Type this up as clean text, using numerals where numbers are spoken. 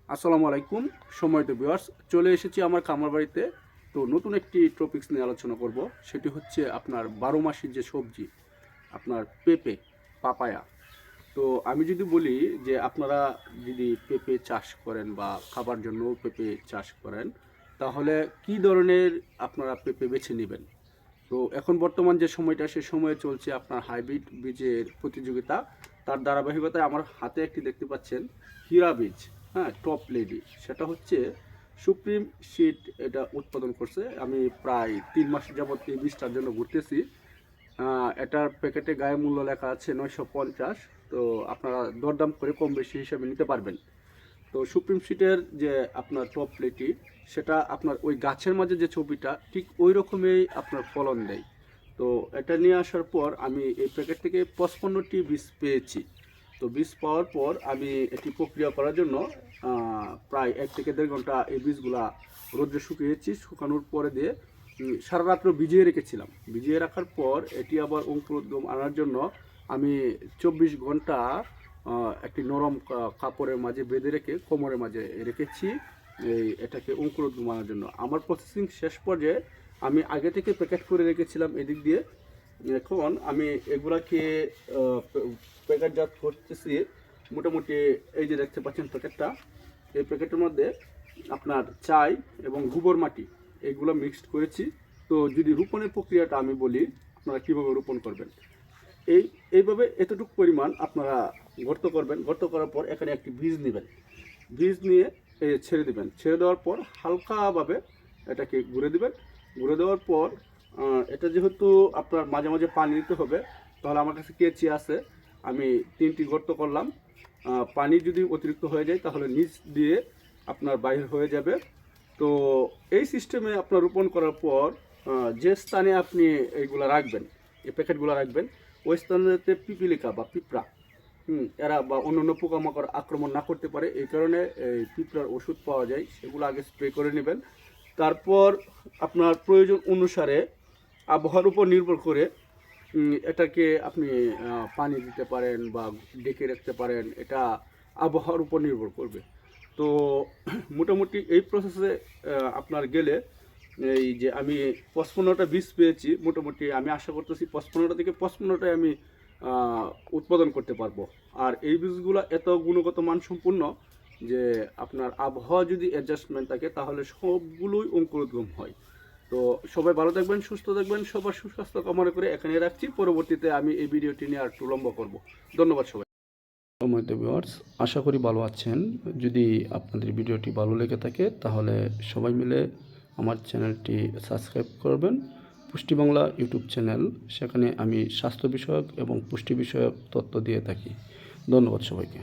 আসসালামু আলাইকুম সম্মানিত ভিউয়ার্স, চলে এসেছি আমার খামার বাড়িতে। তো নতুন একটি টপিকস নিয়ে আলোচনা করব। সেটি হচ্ছে আপনার 12 মাসের যে সবজি, আপনার পেঁপে, পাপায়া। তো আমি যদি বলি যে আপনারা যদি পেঁপে চাষ করেন বা খাবার জন্য পেঁপে চাষ করেন, তাহলে কি ধরনের আপনারা পেঁপে বেছে নেবেন। তো এখন বর্তমান যে সময়টা, সে সময়ে চলছে আপনার হাইব্রিড বীজের প্রতিযোগিতা। তার ধারাবাহিকতায় আমার হাতে একটি দেখতে পাচ্ছেন হীরা বীজ, হ্যাঁ, টপ লেডি। সেটা হচ্ছে সুপ্রিম সিড, এটা উৎপাদন করছে। আমি প্রায় 3 মাস যাবৎ এই বীজটার জন্য ঘুরতেছি। এটার প্যাকেটে গায়ে মূল্য লেখা আছে 950। তো আপনারা দরদাম করে কম বেশি হিসাবে নিতে পারবেন। তো সুপ্রিম সিটের যে আপনার টপ প্লেটি, সেটা আপনার ওই গাছের মাঝে যে ছবিটা ঠিক ওই রকমই আপনার ফলন দেয়। তো এটা নিয়ে আসার পর আমি এই প্যাকেট থেকে 55টি বীজ পেয়েছি। তো বীজ পাওয়ার পর আমি এটি প্রক্রিয়া করার জন্য প্রায় 1 থেকে 1.5 ঘন্টা এই বীজগুলা রোদ্রে শুকিয়েছি। শুকানোর পরে দিয়ে সারা রাত্র ভিজিয়ে রেখেছিলাম। ভিজিয়ে রাখার পর এটি আবার অঙ্কুরোদ্গম আনার জন্য আমি 24 ঘন্টা একটি নরম কাপড়ের মাঝে বেঁধে রেখে কোমরের মাঝে রেখেছি এটাকে অঙ্কুরোদ্গম আনার জন্য। আমার প্রসেসিং শেষ পর্যায়ে আমি আগে থেকে প্যাকেট করে রেখেছিলাম এদিক দিয়ে। এখন আমি এগুলাকে প্যাকেটজাত করতেছি। মোটামুটি এই যে দেখতে পাচ্ছেন প্যাকেটটা, এই প্যাকেটের মধ্যে আপনার চাই এবং গোবর মাটি এইগুলো মিক্সড করেছি। তো যদি রোপণের প্রক্রিয়াটা আমি বলি, আপনারা কীভাবে রোপণ করবেন। এইভাবে এতটুকু পরিমাণ আপনারা গর্ত করবেন। গর্ত করার পর এখানে একটি বীজ নেবেন। বীজ নিয়ে ছেড়ে দেবেন। ছেড়ে দেওয়ার পর হালকাভাবে এটাকে ঘুরে দেবেন। ঘুরে দেওয়ার পর এটা যেহেতু আপনার মাঝে মাঝে পানি দিতে হবে, তাহলে আমার কাছে কেচি আছে, আমি 3টি গর্ত করলাম। পানি যদি অতিরিক্ত হয়ে যায় তাহলে নিচ দিয়ে আপনার বাইরে হয়ে যাবে। তো এই সিস্টেমে আপনার রোপণ করার পর যে স্থানে আপনি এইগুলো রাখবেন, এই প্যাকেটগুলো রাখবেন, ওই স্থানেতে পিপিলিকা বা পিঁপড়া এরা বা অন্যান্য পোকামাকড় আক্রমণ না করতে পারে, এই কারণে এই পিঁপড়ার ওষুধ পাওয়া যায়, সেগুলো আগে স্প্রে করে নেবেন। তারপর আপনার প্রয়োজন অনুসারে আবহাওয়ার উপর নির্ভর করে এটাকে আপনি পানি দিতে পারেন বা ডেকে রাখতে পারেন। এটা আবহাওয়ার উপর নির্ভর করবে। তো মোটামুটি এই প্রসেসে আপনার গেলে এই যে আমি 55টা বীজ পেয়েছি, মোটামুটি আমি আশা করতেছি 55টা থেকে 55টাই আমি উৎপাদন করতে পারবো। আর এই বীজগুলো এত গুণগত মানসম্পন্ন যে আপনার আবহাওয়া যদি অ্যাডজাস্টমেন্ট থাকে তাহলে সবগুলোই অঙ্কুরোদ্গম হয়। তো সবাই ভালো থাকবেন, সুস্থ থাকবেন, সবার সুস্বাস্থ্য কামনা করে এখানে রাখছি। পরবর্তীতে আমি এই ভিডিওটি নিয়ে আর একটু লম্বা করব। ধন্যবাদ সবাই। সম্মানিত ভিউয়ার্স, আশা করি ভালো আছেন। যদি আপনাদের ভিডিওটি ভালো লেগে থাকে তাহলে সবাই মিলে আমার চ্যানেলটি সাবস্ক্রাইব করবেন। পুষ্টি বাংলা ইউটিউব চ্যানেল, সেখানে আমি স্বাস্থ্য বিষয়ক এবং পুষ্টি বিষয়ক তথ্য দিয়ে থাকি। ধন্যবাদ সবাইকে।